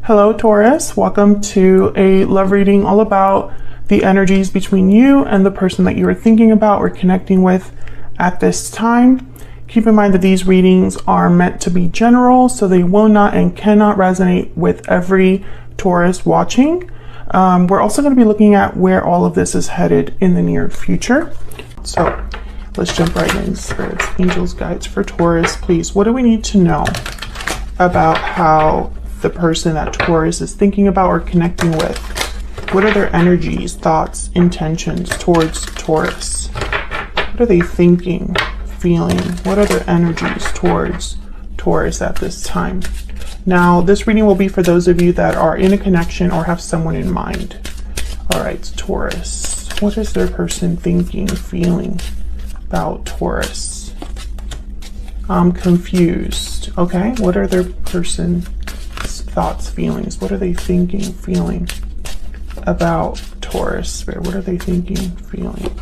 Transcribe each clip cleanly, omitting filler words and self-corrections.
Hello, Taurus. Welcome to a love reading all about the energies between you and the person that you are thinking about or connecting with at this time. Keep in mind that these readings are meant to be general, so they will not and cannot resonate with every Taurus watching. We're also going to be looking at where all of this is headed in the near future. So let's jump right in. Spirits, angels, guides for Taurus, please. What do we need to know about how the person that Taurus is thinking about or connecting with? What are their energies, thoughts, intentions towards Taurus? What are they thinking, feeling? What are their energies towards Taurus at this time? Now, this reading will be for those of you that are in a connection or have someone in mind. All right, Taurus. What is their person thinking, feeling about Taurus? I'm confused. Okay, what are their person thoughts, feelings? What are they thinking, feeling about Taurus? Spirit, what are they thinking, feeling?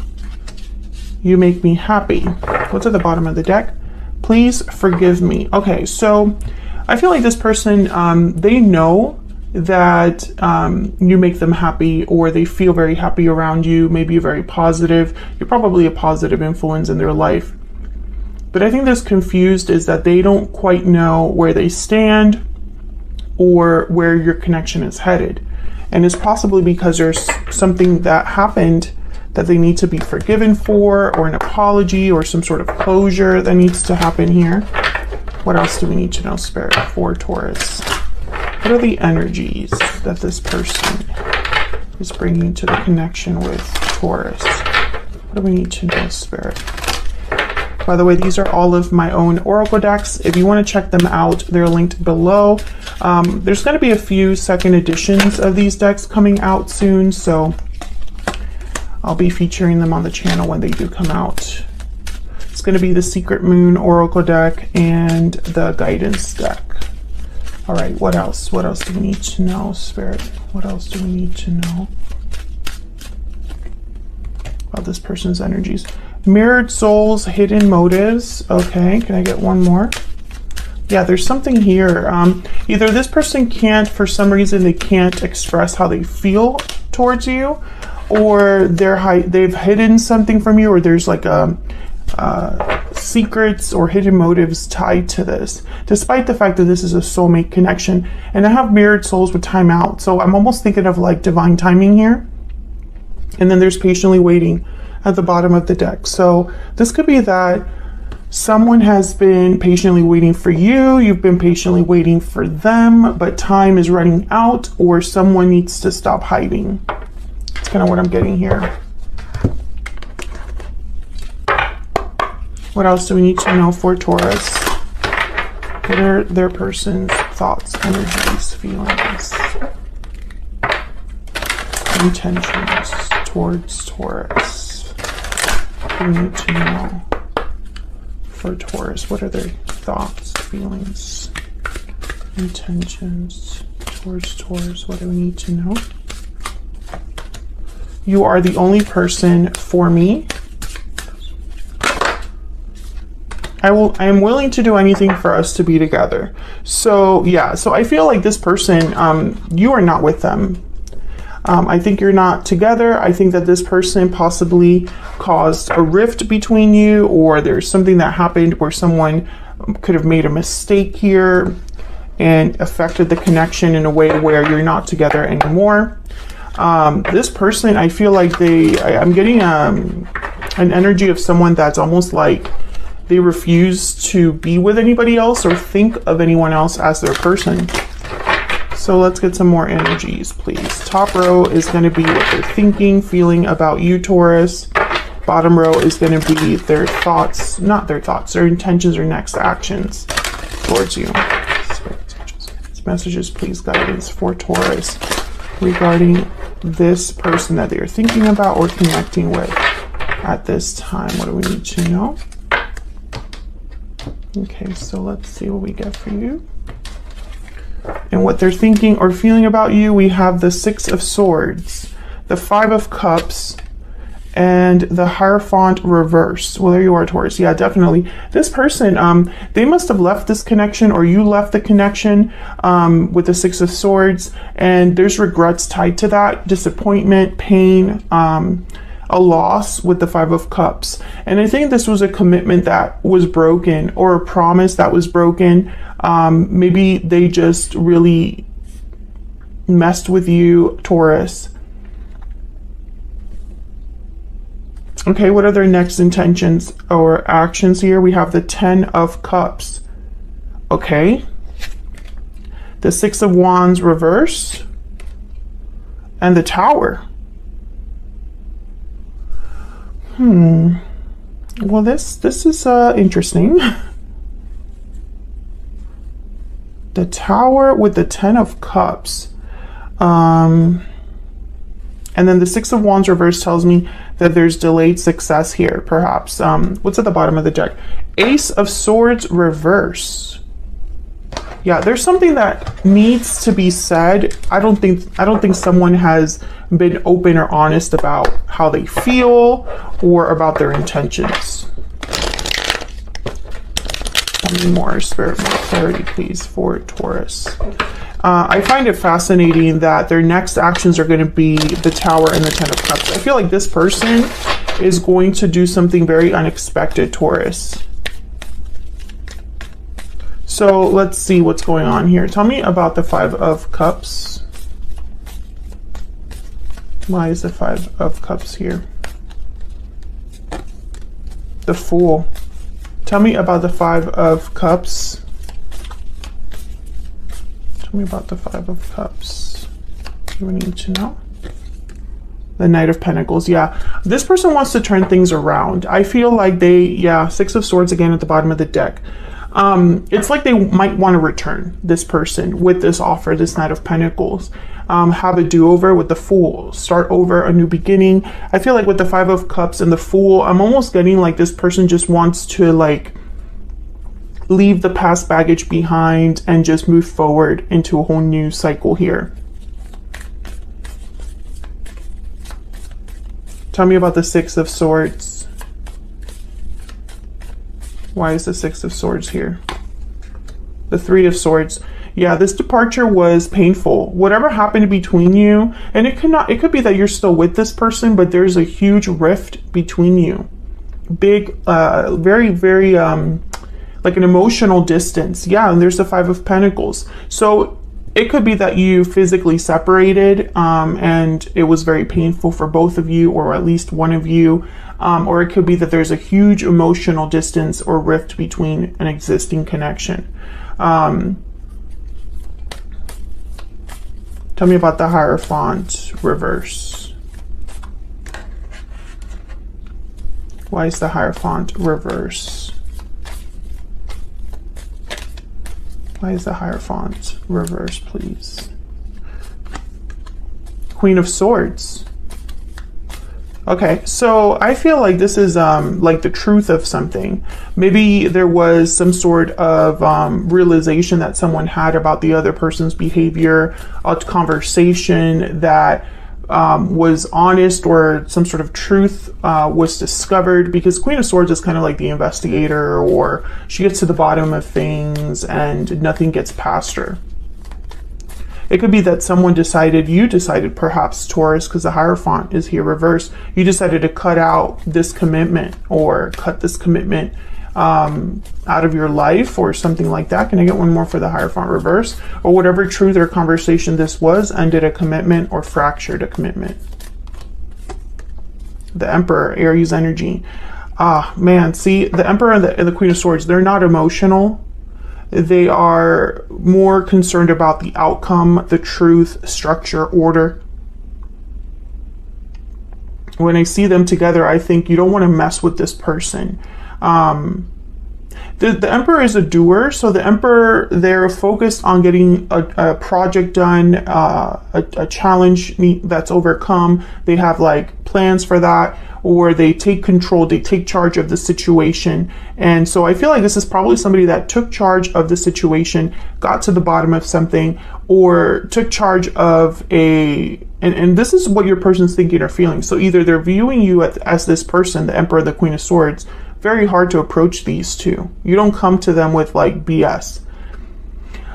You make me happy. What's at the bottom of the deck? Please forgive me. Okay, so I feel like this person, they know that you make them happy, or they feel very happy around you. Maybe you're very positive. You're probably a positive influence in their life. But I think this confused is that they don't quite know where they stand or where your connection is headed. And it's possibly because there's something that happened that they need to be forgiven for, or an apology, or some sort of closure that needs to happen here. What else do we need to know, Spirit, for Taurus? What are the energies that this person is bringing to the connection with Taurus? What do we need to know, Spirit? By the way, these are all of my own oracle decks. If you want to check them out, they're linked below. There's going to be a few second editions of these decks coming out soon, so I'll be featuring them on the channel when they do come out. It's going to be the Secret Moon oracle deck and the guidance deck. All right, what else? What else do we need to know, Spirit? What else do we need to know about this person's energies? Mirrored souls, hidden motives. Okay, can I get one more? Yeah, there's something here. Either this person can't, for some reason, they can't express how they feel towards you, or they've hidden something from you, or there's like secrets or hidden motives tied to this, despite the fact that this is a soulmate connection. And I have mirrored souls with time out, so I'm almost thinking of like divine timing here. And then there's patiently waiting at the bottom of the deck. So this could be that someone has been patiently waiting for you, you've been patiently waiting for them, but time is running out, or someone needs to stop hiding. That's kind of what I'm getting here. What else do we need to know for Taurus? What are their person's thoughts, energies, feelings, intentions towards Taurus? What do we need to know for Taurus? What are their thoughts, feelings, intentions towards Taurus? What do we need to know? You are the only person for me. I am willing to do anything for us to be together. So yeah, so I feel like this person, you are not with them. I think you're not together. I think that this person possibly caused a rift between you, or there's something that happened where someone could have made a mistake here and affected the connection in a way where you're not together anymore. This person, I feel like I'm getting an energy of someone that's almost like they refuse to be with anybody else or think of anyone else as their person. So let's get some more energies, please. Top row is going to be what they're thinking, feeling about you, Taurus. Bottom row is going to be their thoughts, not their thoughts, their intentions or next actions towards you. Messages, please, guidance for Taurus regarding this person that they are thinking about or connecting with at this time. What do we need to know? Okay, so let's see what we get for you. And what they're thinking or feeling about you, we have the Six of Swords, the Five of Cups, and the Hierophant reverse. Well, there you are, Taurus. Yeah, definitely. This person, they must have left this connection, or you left the connection with the Six of Swords, and there's regrets tied to that, disappointment, pain, a loss with the Five of Cups. And I think this was a commitment that was broken, or a promise that was broken. Maybe they just really messed with you, Taurus. Okay, what are their next intentions or actions here? We have the Ten of Cups. Okay. The Six of Wands reverse. And the Tower. Well, this is interesting. The Tower with the Ten of Cups. And then the Six of Wands reverse tells me that there's delayed success here, perhaps. What's at the bottom of the deck? Ace of Swords reverse. Yeah, there's something that needs to be said. I don't think someone has been open or honest about how they feel or about their intentions. Tell me more, Spirit, more clarity, please, for Taurus. I find it fascinating that their next actions are going to be the Tower and the Ten of Cups. I feel like this person is going to do something very unexpected, Taurus. So let's see what's going on here. Tell me about the Five of Cups. Why is the Five of Cups here? The Fool. Tell me about the Five of Cups. Tell me about the Five of Cups. We need to know. The Knight of Pentacles. Yeah, this person wants to turn things around. I feel like Six of Swords again at the bottom of the deck. It's like they might want to return, this person, with this offer, this Knight of Pentacles. Have a do-over with the Fool, start over, a new beginning. I feel like with the Five of Cups and the Fool, I'm almost getting like this person just wants to like leave the past baggage behind and just move forward into a whole new cycle here. Tell me about the Six of Swords. Why is the Six of Swords here? The Three of Swords. Yeah, this departure was painful. Whatever happened between you, and it could be that you're still with this person, but there's a huge rift between you. Big, very, very, like an emotional distance. Yeah, and there's the Five of Pentacles. So it could be that you physically separated, and it was very painful for both of you, or at least one of you. Or it could be that there's a huge emotional distance or rift between an existing connection. Tell me about the Hierophant reverse. Why is the Hierophant reverse? Why is the Hierophant reverse, please? Queen of Swords. Okay, so I feel like this is like the truth of something. Maybe there was some sort of realization that someone had about the other person's behavior, a conversation that was honest, or some sort of truth was discovered, because Queen of Swords is kind of like the investigator, or she gets to the bottom of things and nothing gets past her. It could be that you decided perhaps, Taurus, because the Hierophant is here reversed, you decided to cut out this commitment, or cut this commitment out of your life, or something like that. Can I get one more for the Hierophant reverse? Or whatever truth or conversation this was, ended a commitment or fractured a commitment. The Emperor, Aries energy. Ah, man, see, the Emperor and the Queen of Swords, they're not emotional. They are more concerned about the outcome, the truth, structure, order. When I see them together, I think you don't want to mess with this person. The Emperor is a doer, so the Emperor, they're focused on getting a project done, a challenge that's overcome. They have like plans for that, or they take control, they take charge of the situation. And so I feel like this is probably somebody that took charge of the situation, got to the bottom of something, or took charge of and this is what your person's thinking or feeling. So either they're viewing you as this person, the Emperor, the Queen of Swords. Very hard to approach these two. You don't come to them with like BS.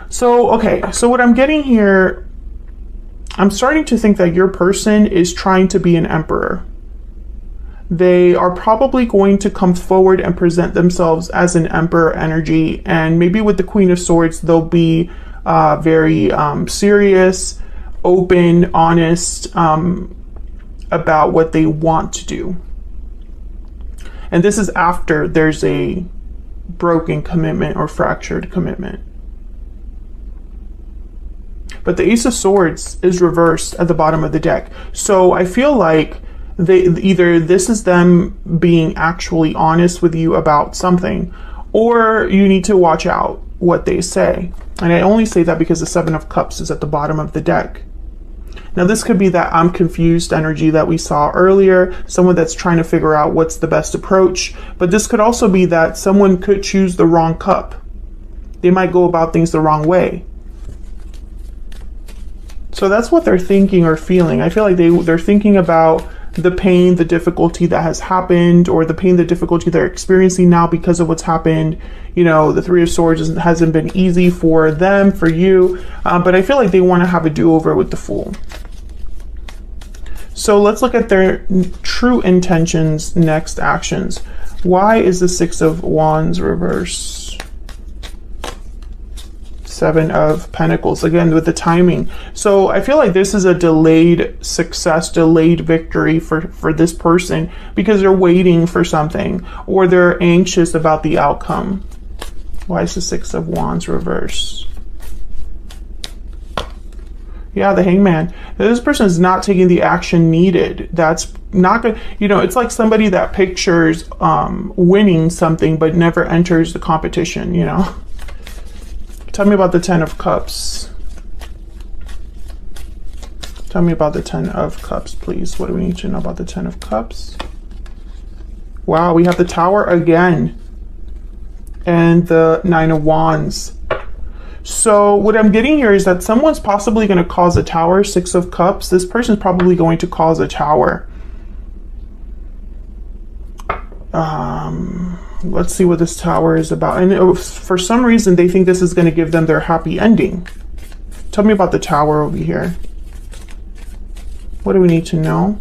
So, okay, so what I'm getting here, I'm starting to think that your person is trying to be an emperor. They are probably going to come forward and present themselves as an emperor energy. And maybe with the Queen of Swords, they'll be very serious, open, honest about what they want to do. And this is after there's a broken commitment or fractured commitment. But the Ace of Swords is reversed at the bottom of the deck. So I feel like either this is them being actually honest with you about something, or you need to watch out what they say. And I only say that because the Seven of Cups is at the bottom of the deck. Now, this could be that I'm confused energy that we saw earlier, someone that's trying to figure out what's the best approach. But this could also be that someone could choose the wrong cup. They might go about things the wrong way. So that's what they're thinking or feeling. I feel like they're thinking about the pain, the difficulty that has happened, or the pain, the difficulty they're experiencing now because of what's happened. You know, the Three of Swords hasn't been easy for them, for you, but I feel like they want to have a do-over with the Fool. So let's look at their true intentions, next actions. Why is the Six of Wands reverse? Seven of Pentacles, again with the timing. So I feel like this is a delayed success, delayed victory for this person, because they're waiting for something, or they're anxious about the outcome. Why is the Six of Wands reverse? Yeah, the Hangman. This person is not taking the action needed. That's not good. You know, it's like somebody that pictures winning something but never enters the competition, you know. Tell me about the Ten of Cups. Tell me about the Ten of Cups, please. What do we need to know about the Ten of Cups? Wow, we have the Tower again. And the Nine of Wands. So what I'm getting here is that someone's possibly going to cause a tower. Six of Cups. This person's probably going to cause a tower. Let's see what this tower is about. And for some reason, they think this is going to give them their happy ending. Tell me about the Tower over here. What do we need to know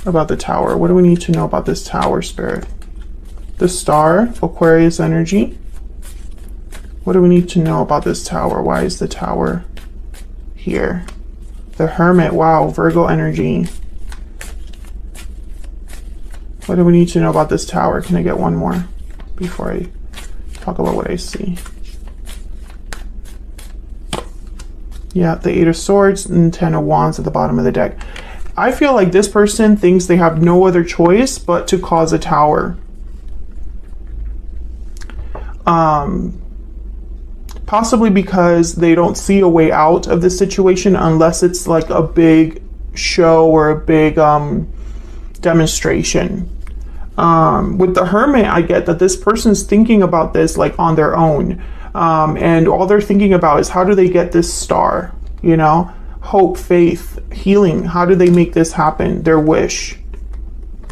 about the Tower? What do we need to know about this Tower, Spirit? The Star, Aquarius energy. What do we need to know about this Tower? Why is the Tower here? The Hermit, wow, Virgo energy. What do we need to know about this Tower? Can I get one more before I talk about what I see? Yeah, the Eight of Swords and Ten of Wands at the bottom of the deck. I feel like this person thinks they have no other choice but to cause a tower. Possibly because they don't see a way out of this situation unless it's like a big show or a big demonstration. With the Hermit, I get that this person's thinking about this like on their own. And all they're thinking about is how do they get this star, you know, hope, faith, healing. How do they make this happen? Their wish.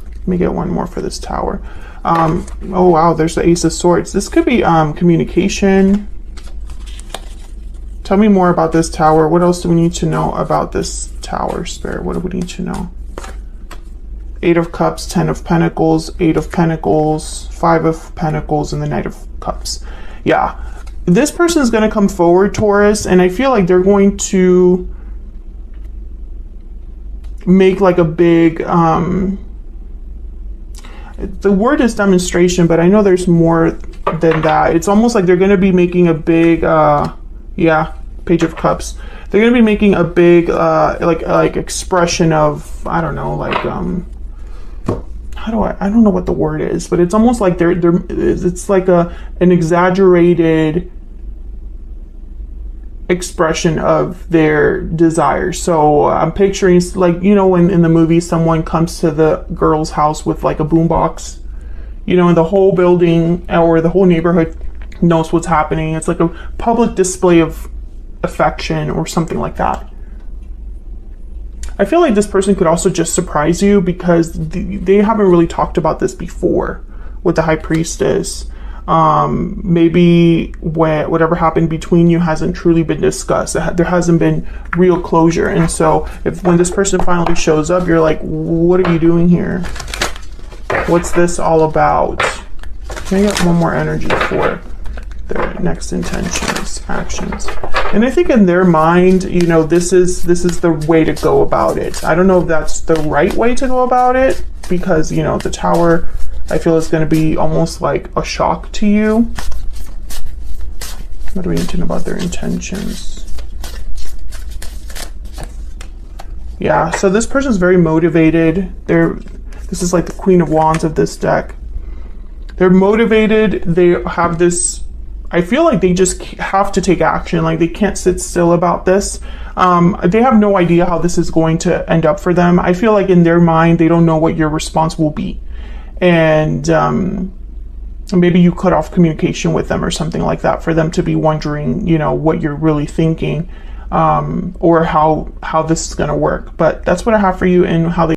Let me get one more for this Tower. Oh, wow, there's the Ace of Swords. This could be communication. Tell me more about this Tower. What else do we need to know about this Tower, Spirit? What do we need to know? Eight of Cups, Ten of Pentacles, Eight of Pentacles, Five of Pentacles, and the Knight of Cups. Yeah, this person is going to come forward, Taurus, and I feel like they're going to make like a big, the word is demonstration, but I know there's more than that. It's almost like they're going to be making a big, yeah, Page of Cups. They're going to be making a big, like expression of, I don't know, like, I don't know what the word is, but it's almost like it's like an exaggerated expression of their desires. So I'm picturing, like, you know, when in the movie someone comes to the girl's house with like a boombox, you know, and the whole building or the whole neighborhood knows what's happening. It's like a public display of affection or something like that. I feel like this person could also just surprise you because they haven't really talked about this before with the High Priestess. Maybe whatever happened between you hasn't truly been discussed. There hasn't been real closure. And so when this person finally shows up, you're like, what are you doing here? What's this all about? Can I get one more energy for their next intentions, actions? And I think in their mind, you know, this is the way to go about it. I don't know if that's the right way to go about it because, you know, the Tower, I feel, is going to be almost like a shock to you. What do we need to know about their intentions? Yeah, so this person's very motivated. This is like the Queen of Wands of this deck. They're motivated. They have this, I feel like they just have to take action. Like they can't sit still about this. They have no idea how this is going to end up for them. I feel like in their mind, they don't know what your response will be. And maybe you cut off communication with them or something like that for them to be wondering, you know, what you're really thinking, or how this is going to work. But that's what I have for you and how they